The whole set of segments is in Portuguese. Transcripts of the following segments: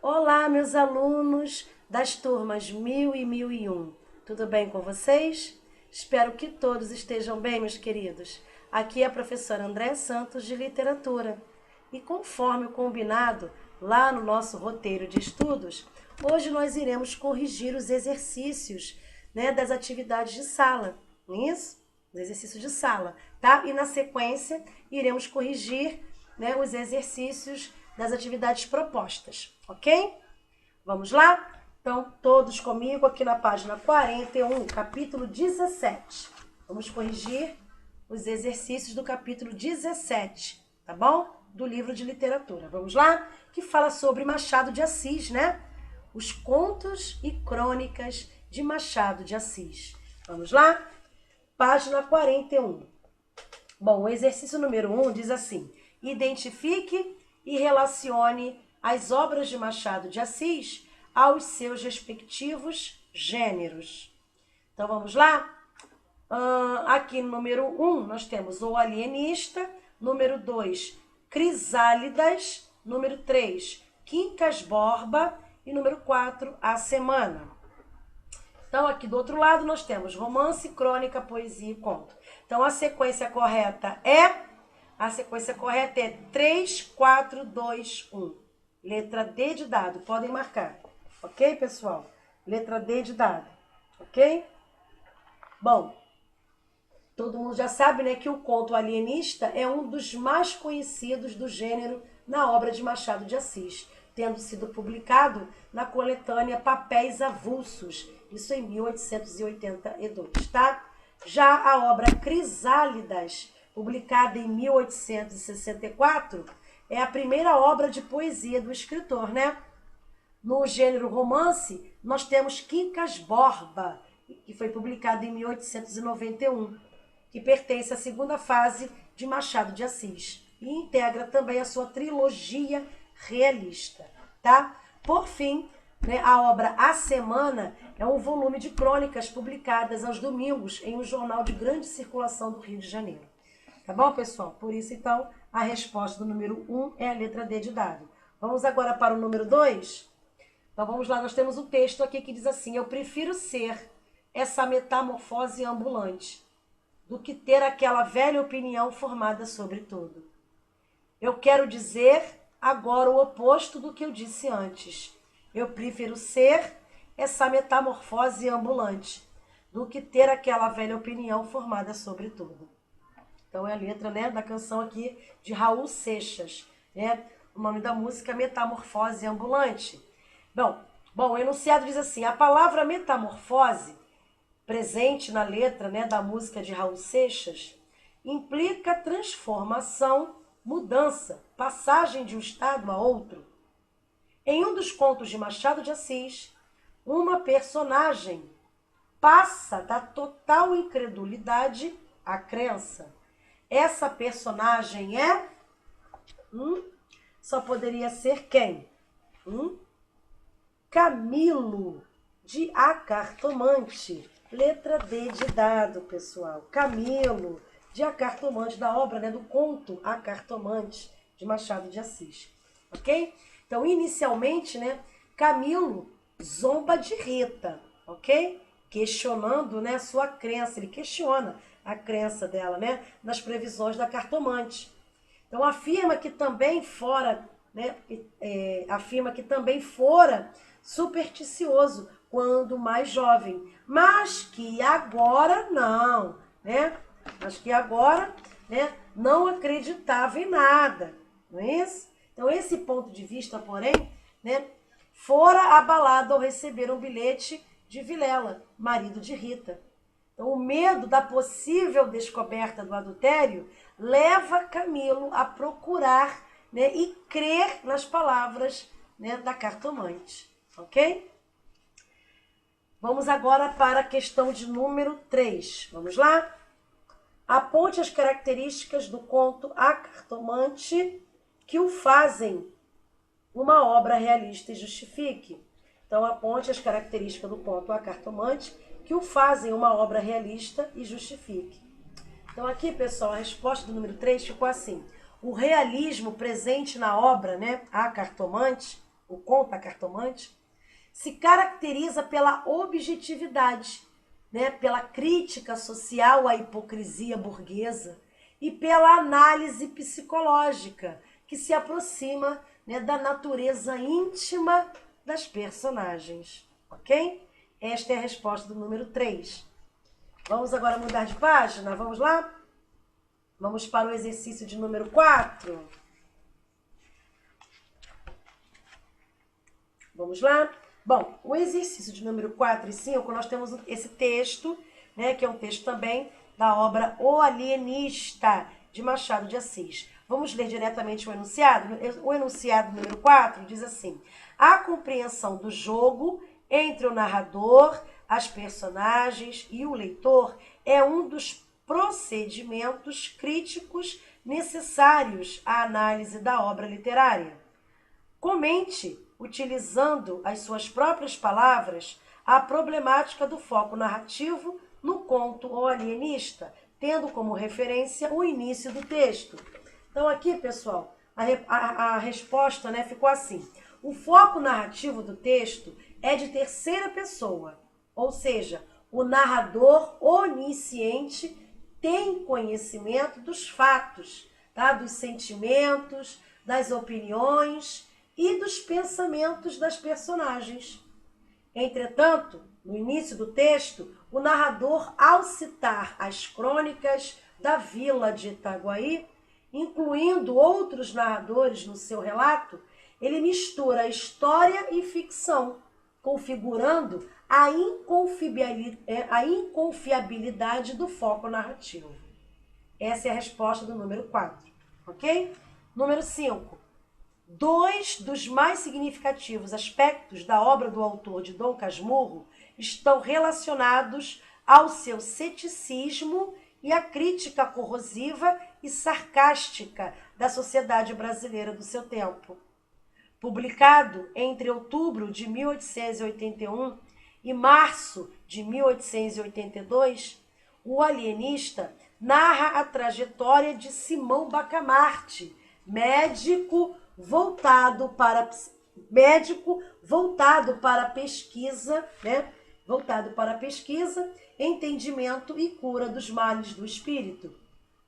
Olá, meus alunos das turmas 1000 e 1001. Tudo bem com vocês? Espero que todos estejam bem, meus queridos. Aqui é a professora Andréa Santos, de Literatura. E conforme o combinado lá no nosso roteiro de estudos, hoje nós iremos corrigir os exercícios, das atividades de sala. Não é isso? Os exercícios de sala, tá? E na sequência, iremos corrigir, os exercícios das atividades propostas, ok? Vamos lá? Então, todos comigo aqui na página 41, capítulo 17. Vamos corrigir os exercícios do capítulo 17, tá bom? Do livro de literatura. Vamos lá? Que fala sobre Machado de Assis, né? Os contos e crônicas de Machado de Assis. Vamos lá? Página 41. Bom, o exercício número 1 diz assim: identifique e relacione as obras de Machado de Assis aos seus respectivos gêneros. Então, vamos lá? Aqui no número 1, nós temos O Alienista. Número 2, Crisálidas. Número 3, Quincas Borba. E número 4, A Semana. Então, aqui do outro lado, nós temos romance, crônica, poesia e conto. Então, a sequência correta é 3, 4, 2, 1. Letra D de dado. Podem marcar. Ok, pessoal? Letra D de dado. Ok? Bom, todo mundo já sabe, né, que o conto Alienista é um dos mais conhecidos do gênero na obra de Machado de Assis, tendo sido publicado na coletânea Papéis Avulsos, isso em 1882, tá? Já a obra Crisálidas, publicada em 1864, é a primeira obra de poesia do escritor, né? No gênero romance, nós temos Quincas Borba, que foi publicado em 1891, que pertence à segunda fase de Machado de Assis e integra também a sua trilogia realista, tá? Por fim, a obra A Semana é um volume de crônicas publicadas aos domingos em um jornal de grande circulação do Rio de Janeiro. Tá bom, pessoal? Por isso, então, a resposta do número 1 é a letra D de dado. Vamos agora para o número 2? Então, vamos lá. Nós temos um texto aqui que diz assim: eu prefiro ser essa metamorfose ambulante do que ter aquela velha opinião formada sobre tudo. Eu quero dizer agora o oposto do que eu disse antes. Eu prefiro ser essa metamorfose ambulante do que ter aquela velha opinião formada sobre tudo. Então, é a letra, da canção aqui de Raul Seixas, né? O nome da música é Metamorfose Ambulante. Bom, o enunciado diz assim: a palavra metamorfose, presente na letra, da música de Raul Seixas, implica transformação, mudança, passagem de um estado a outro. Em um dos contos de Machado de Assis, uma personagem passa da total incredulidade à crença. Essa personagem é... só poderia ser quem? Camilo, de A Cartomante. Letra D de dado, pessoal. Camilo, de A Cartomante, da obra, do conto A Cartomante, de Machado de Assis. Ok? Então, inicialmente, Camilo zomba de Rita, ok? Questionando, a sua crença. Ele questiona a crença dela, nas previsões da cartomante. Então, afirma que também fora, supersticioso quando mais jovem, mas que agora não, Mas que agora, não acreditava em nada, não é isso? Então, esse ponto de vista, porém, fora abalado ao receber um bilhete de Vilela, marido de Rita. Então, o medo da possível descoberta do adultério leva Camilo a procurar, e crer nas palavras, da cartomante. Ok? Vamos agora para a questão de número 3. Vamos lá? Aponte as características do conto A Cartomante que o fazem uma obra realista e justifique. Então, aponte as características do conto A Cartomante que o fazem uma obra realista e justifique. Então, aqui, pessoal, a resposta do número 3 ficou assim: o realismo presente na obra, A Cartomante, o conto A Cartomante, se caracteriza pela objetividade, né, pela crítica social à hipocrisia burguesa e pela análise psicológica que se aproxima, né, da natureza íntima das personagens, ok? Esta é a resposta do número 3. Vamos agora mudar de página, vamos lá? Vamos para o exercício de número 4. Vamos lá? Bom, o exercício de número 4 e 5, nós temos esse texto, né, que é um texto também da obra O Alienista, de Machado de Assis. Vamos ler diretamente o enunciado? O enunciado número 4 diz assim: a compreensão do jogo entre o narrador, as personagens e o leitor é um dos procedimentos críticos necessários à análise da obra literária. Comente, utilizando as suas próprias palavras, a problemática do foco narrativo no conto O Alienista, tendo como referência o início do texto. Então aqui, pessoal, a resposta, né, ficou assim. O foco narrativo do texto é de terceira pessoa, ou seja, o narrador onisciente tem conhecimento dos fatos, tá? Dos sentimentos, das opiniões e dos pensamentos das personagens. Entretanto, no início do texto, o narrador, ao citar as crônicas da vila de Itaguaí, incluindo outros narradores no seu relato, ele mistura história e ficção, configurando a inconfiabilidade do foco narrativo. Essa é a resposta do número 4, ok? Número 5. Dois dos mais significativos aspectos da obra do autor de Dom Casmurro estão relacionados ao seu ceticismo e à crítica corrosiva e sarcástica da sociedade brasileira do seu tempo. Publicado entre outubro de 1881 e março de 1882, O Alienista narra a trajetória de Simão Bacamarte, médico voltado para pesquisa, né? Voltado para pesquisa, entendimento e cura dos males do espírito.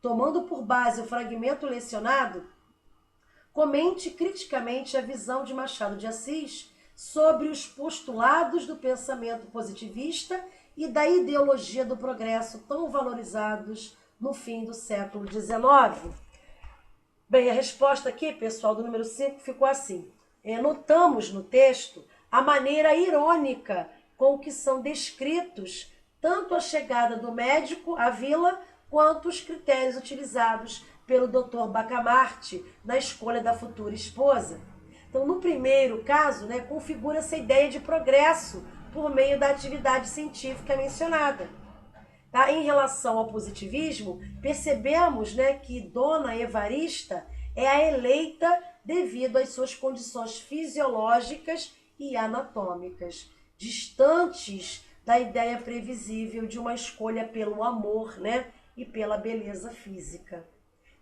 Tomando por base o fragmento lecionado, comente criticamente a visão de Machado de Assis sobre os postulados do pensamento positivista e da ideologia do progresso tão valorizados no fim do século XIX. Bem, a resposta aqui, pessoal, do número 5 ficou assim. Notamos no texto a maneira irônica com que são descritos tanto a chegada do médico à vila, quanto os critérios utilizados pelo Dr. Bacamarte na escolha da futura esposa. Então, no primeiro caso, né, configura-se a ideia de progresso por meio da atividade científica mencionada. Tá? Em relação ao positivismo, percebemos, né, que Dona Evarista é a eleita devido às suas condições fisiológicas e anatômicas, distantes da ideia previsível de uma escolha pelo amor, né, e pela beleza física.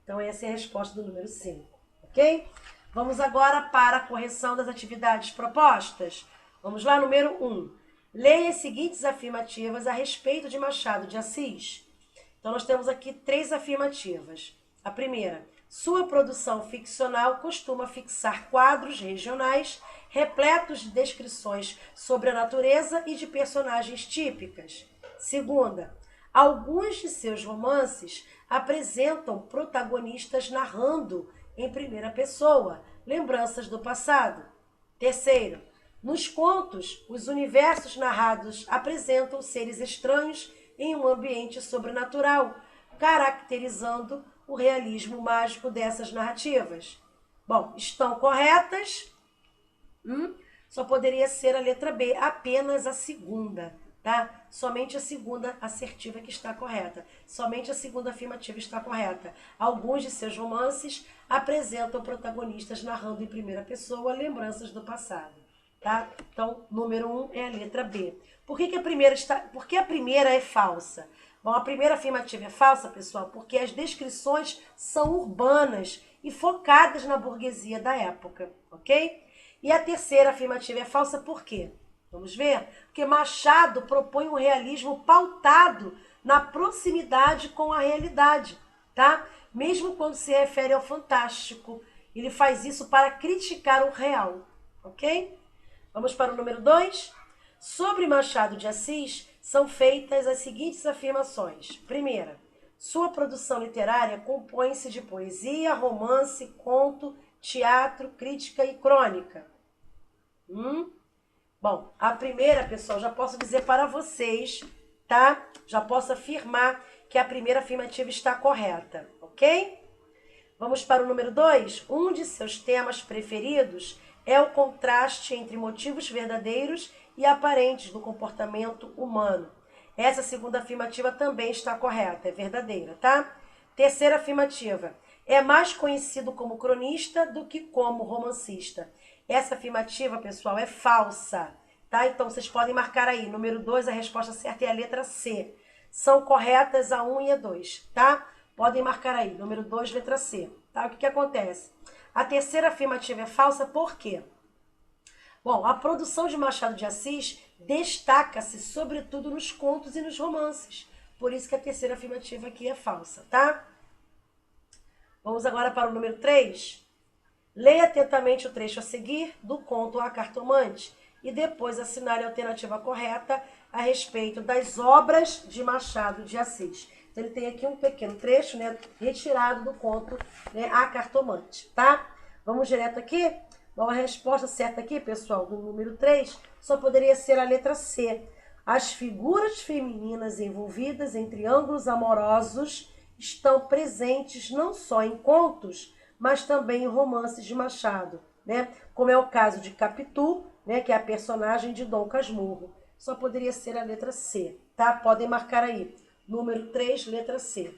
Então, essa é a resposta do número 5, ok? Vamos agora para a correção das atividades propostas. Vamos lá, número 1. Leia as seguintes afirmativas a respeito de Machado de Assis. Então, nós temos aqui 3 afirmativas. A primeira: sua produção ficcional costuma fixar quadros regionais repletos de descrições sobre a natureza e de personagens típicas. Segunda: alguns de seus romances apresentam protagonistas narrando em primeira pessoa lembranças do passado. Terceiro: nos contos, os universos narrados apresentam seres estranhos em um ambiente sobrenatural, caracterizando o realismo mágico dessas narrativas. Bom, estão corretas. Só poderia ser a letra B, apenas a segunda, tá? Somente a segunda assertiva que está correta. Somente a segunda afirmativa está correta. Alguns de seus romances apresentam protagonistas narrando em primeira pessoa lembranças do passado. Tá? Então, número 1 é a letra B. Por que a primeira é falsa? Bom, a primeira afirmativa é falsa, pessoal, porque as descrições são urbanas e focadas na burguesia da época, ok? E a terceira afirmativa é falsa por quê? Vamos ver? Porque Machado propõe um realismo pautado na proximidade com a realidade, tá? Mesmo quando se refere ao fantástico, ele faz isso para criticar o real, ok? Vamos para o número 2. Sobre Machado de Assis, são feitas as seguintes afirmações. Primeira, sua produção literária compõe-se de poesia, romance, conto, teatro, crítica e crônica. Bom, a primeira, pessoal, já posso dizer para vocês, tá? Já posso afirmar que a primeira afirmativa está correta, ok? Vamos para o número 2. Um de seus temas preferidos é o contraste entre motivos verdadeiros e aparentes do comportamento humano. Essa segunda afirmativa também está correta, é verdadeira, tá? Terceira afirmativa. É mais conhecido como cronista do que como romancista. Essa afirmativa, pessoal, é falsa, tá? Então, vocês podem marcar aí. Número 2, a resposta certa é a letra C. São corretas a 1 e a 2, tá? Podem marcar aí. Número 2, letra C. Tá? O que acontece? A terceira afirmativa é falsa por quê? Bom, a produção de Machado de Assis destaca-se sobretudo nos contos e nos romances. Por isso que a terceira afirmativa aqui é falsa, tá? Vamos agora para o número 3. Leia atentamente o trecho a seguir do conto A Cartomante e depois assinale a alternativa correta a respeito das obras de Machado de Assis. Então, ele tem aqui um pequeno trecho, né, retirado do conto, né, A Cartomante, tá? Vamos direto aqui? Bom, a resposta certa aqui, pessoal, do número 3, só poderia ser a letra C. As figuras femininas envolvidas em triângulos amorosos estão presentes não só em contos, mas também em romances de Machado, né? Como é o caso de Capitu, né, que é a personagem de Dom Casmurro. Só poderia ser a letra C, tá? Podem marcar aí. Número 3, letra C.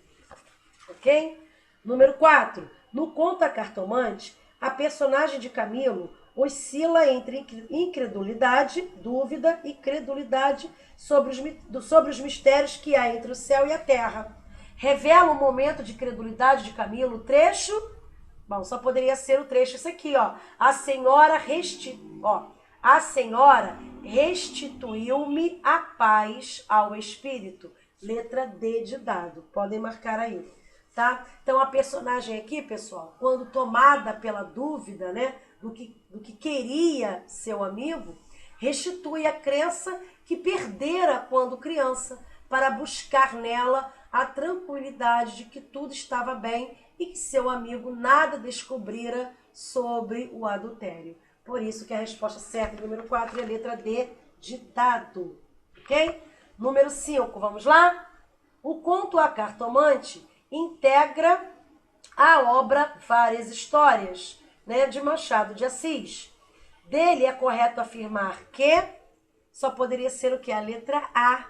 Ok? Número 4. No conto A Cartomante, a personagem de Camilo oscila entre incredulidade, dúvida e credulidade sobre os mistérios que há entre o céu e a terra. Revela o momento de credulidade de Camilo, o trecho. Bom, só poderia ser o trecho esse aqui, ó. A senhora restituiu-me a paz ao espírito. Letra D de dado. Podem marcar aí, tá? Então, a personagem aqui, pessoal, quando tomada pela dúvida, né, do que queria seu amigo, restitui a crença que perdera quando criança, para buscar nela a tranquilidade de que tudo estava bem e que seu amigo nada descobrira sobre o adultério. Por isso que a resposta certa, número 4, é a letra D de dado, ok? Número 5, vamos lá? O conto A Cartomante integra a obra Várias Histórias, né, de Machado de Assis. Dele é correto afirmar que só poderia ser o que? A letra A,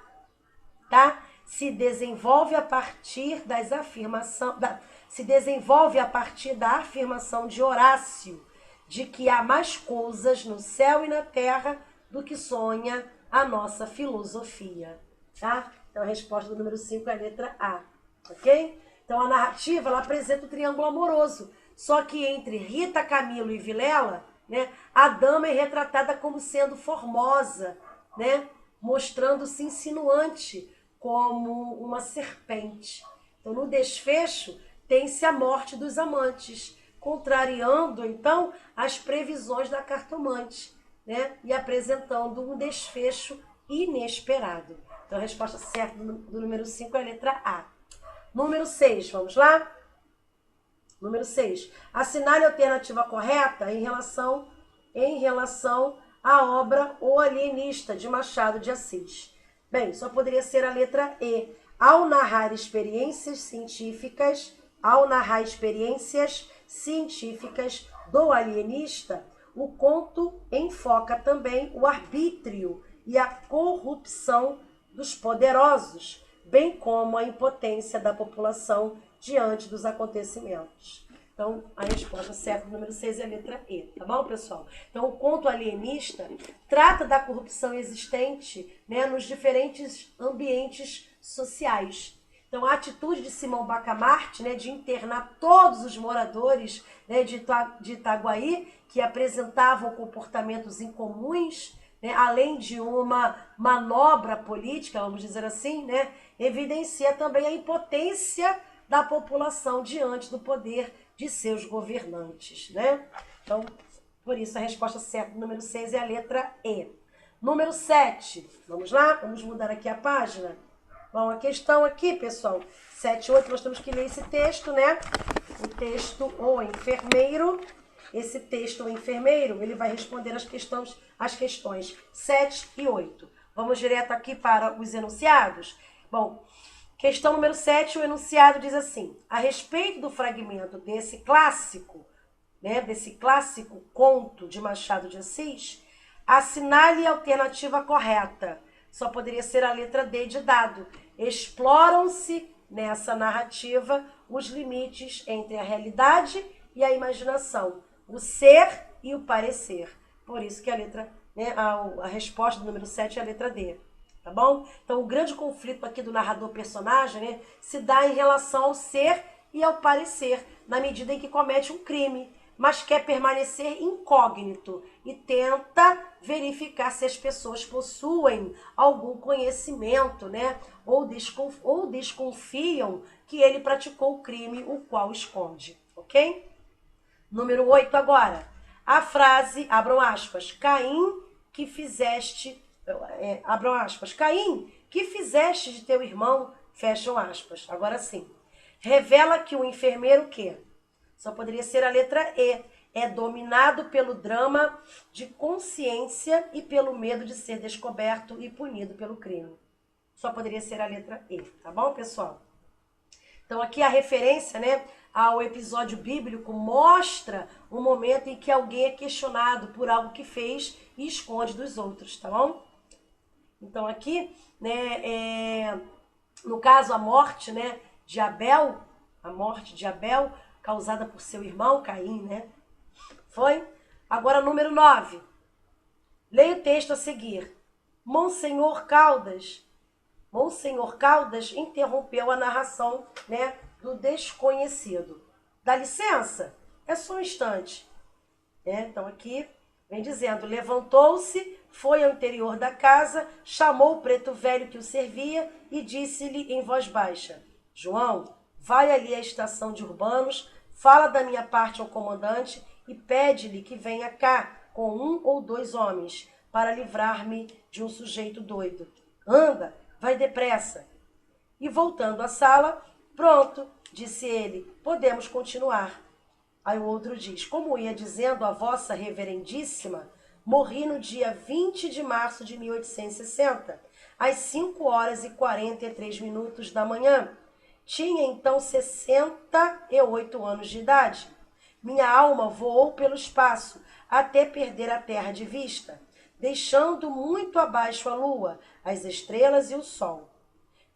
tá? Se desenvolve a partir da afirmação de Horácio, de que há mais coisas no céu e na terra do que sonha a nossa filosofia, tá? Então, a resposta do número 5 é a letra A, ok? Então, a narrativa, ela apresenta o triângulo amoroso, só que entre Rita, Camilo e Vilela, né, a dama é retratada como sendo formosa, né, mostrando-se insinuante como uma serpente. Então, no desfecho, tem-se a morte dos amantes, contrariando, então, as previsões da cartomante, né, e apresentando um desfecho inesperado. Então, a resposta certa do número 5 é a letra A. Número 6, vamos lá? Número 6. Assinale a alternativa correta em relação à obra O Alienista, de Machado de Assis. Bem, só poderia ser a letra E. Ao narrar experiências científicas do alienista, o conto enfoca também o arbítrio e a corrupção dos poderosos, bem como a impotência da população diante dos acontecimentos. Então, a resposta certa, número 6, é a letra E, tá bom, pessoal? Então, o conto alienista trata da corrupção existente, né, nos diferentes ambientes sociais. Então, Então, a atitude de Simão Bacamarte, né, de internar todos os moradores, né, de Itaguaí, que apresentavam comportamentos incomuns, né, além de uma manobra política, vamos dizer assim, né, evidencia também a impotência da população diante do poder de seus governantes. Né? Então, por isso, a resposta certa, número 6, é a letra E. Número 7, vamos lá? Vamos mudar aqui a página? Bom, a questão aqui, pessoal, 7 e 8, nós temos que ler esse texto, né? O texto O Enfermeiro. Esse texto O Enfermeiro, ele vai responder as questões 7 e 8. Vamos direto aqui para os enunciados? Bom, questão número 7, o enunciado diz assim: a respeito do fragmento desse clássico, né, desse clássico conto de Machado de Assis, assinale a alternativa correta. Só poderia ser a letra D de dado. Exploram-se nessa narrativa os limites entre a realidade e a imaginação, o ser e o parecer. Por isso que a letra, né, a resposta do número 7 é a letra D. Tá bom? Então, o grande conflito aqui do narrador-personagem, né, se dá em relação ao ser e ao parecer, na medida em que comete um crime, mas quer permanecer incógnito e tenta verificar se as pessoas possuem algum conhecimento, né, ou desconfiam que ele praticou o crime, o qual esconde, ok? Número 8 agora. A frase, abram aspas, Caim, que fizeste... abram aspas, Caim, que fizeste de teu irmão, fecham aspas. Agora sim. Revela que o enfermeiro que só poderia ser a letra E. É dominado pelo drama de consciência e pelo medo de ser descoberto e punido pelo crime. Só poderia ser a letra E, tá bom, pessoal? Então aqui a referência, né, ao episódio bíblico mostra um momento em que alguém é questionado por algo que fez e esconde dos outros, tá bom? Então aqui, né, no caso a morte, né, de Abel, a morte de Abel causada por seu irmão Caim, né? Foi? Agora número 9. Leia o texto a seguir. Monsenhor Caldas interrompeu a narração, né, do desconhecido. Dá licença? É só um instante. Então aqui vem dizendo, levantou-se, foi ao interior da casa, chamou o preto velho que o servia e disse-lhe em voz baixa, João, vai ali à estação de Urbanos, fala da minha parte ao comandante e pede-lhe que venha cá com 1 ou 2 homens para livrar-me de um sujeito doido. Anda, vai depressa. E voltando à sala, pronto, disse ele, podemos continuar. Aí o outro diz, como ia dizendo a vossa reverendíssima, morri no dia 20 de março de 1860, às 5h43 da manhã. Tinha então 68 anos de idade. Minha alma voou pelo espaço até perder a terra de vista, deixando muito abaixo a lua, as estrelas e o sol.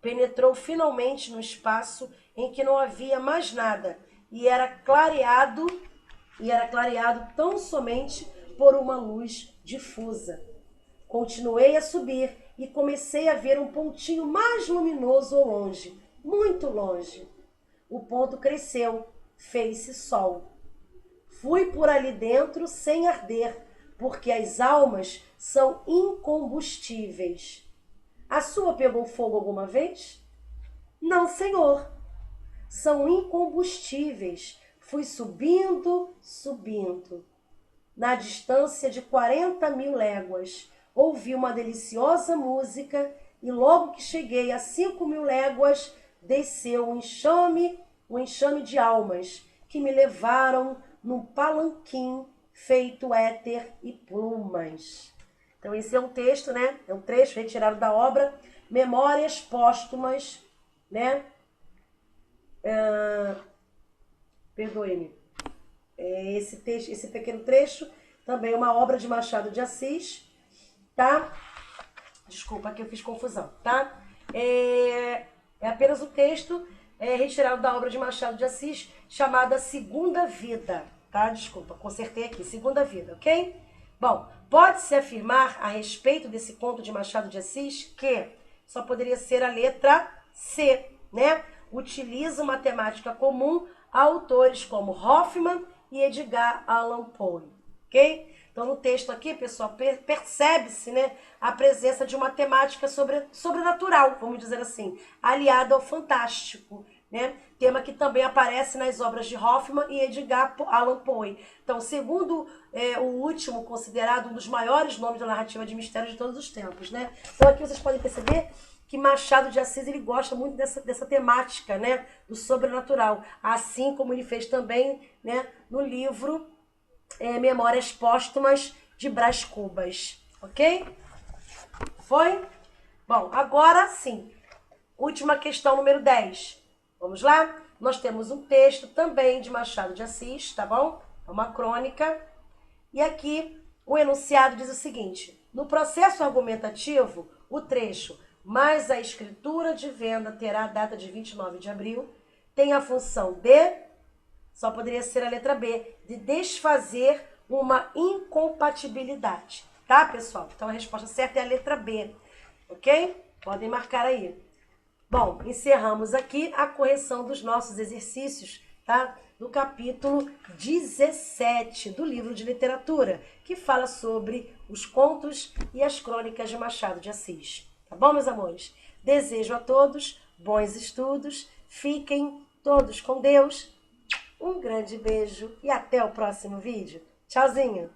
Penetrou finalmente no espaço em que não havia mais nada e era clareado tão somente por uma luz difusa. Continuei a subir e comecei a ver um pontinho mais luminoso ao longe, muito longe. O ponto cresceu, fez-se sol. Fui por ali dentro sem arder, porque as almas são incombustíveis. A sua pegou fogo alguma vez? Não, senhor. São incombustíveis. Fui subindo, subindo. Na distância de 40.000 léguas, ouvi uma deliciosa música e logo que cheguei a 5.000 léguas, desceu um enxame de almas que me levaram num palanquim feito éter e plumas. Então esse é um texto, né? É um trecho retirado da obra Memórias Póstumas, né? Perdoe-me. Esse pequeno trecho também é uma obra de Machado de Assis, tá? Desculpa que eu fiz confusão, tá? É apenas o texto retirado da obra de Machado de Assis, chamada Segunda Vida, tá? Desculpa, consertei aqui, Segunda Vida, ok? Bom, pode-se afirmar a respeito desse conto de Machado de Assis que só poderia ser a letra C, né, utiliza uma temática comum a autores como Hoffmann e Edgar Allan Poe, ok? Então, no texto aqui, pessoal, percebe-se, né, a presença de uma temática sobrenatural, vamos dizer assim, aliada ao fantástico, né? Tema que também aparece nas obras de Hoffmann e Edgar Allan Poe. Então, segundo o último, considerado um dos maiores nomes da narrativa de mistério de todos os tempos, né? Então, aqui vocês podem perceber que Machado de Assis ele gosta muito dessa temática, né, do sobrenatural, assim como ele fez também, né, no livro Memórias Póstumas de Brás Cubas, ok? Foi? Bom, agora sim, última questão número 10. Vamos lá? Nós temos um texto também de Machado de Assis, tá bom? É uma crônica. E aqui o enunciado diz o seguinte: no processo argumentativo, o trecho "mas a escritura de venda terá a data de 29 de abril" tem a função de, só poderia ser a letra B, de desfazer uma incompatibilidade. Tá, pessoal? Então a resposta certa é a letra B, ok? Podem marcar aí. Bom, encerramos aqui a correção dos nossos exercícios, tá? No capítulo 17 do livro de literatura, que fala sobre os contos e as crônicas de Machado de Assis. Tá bom, meus amores? Desejo a todos bons estudos, fiquem todos com Deus, um grande beijo e até o próximo vídeo. Tchauzinho!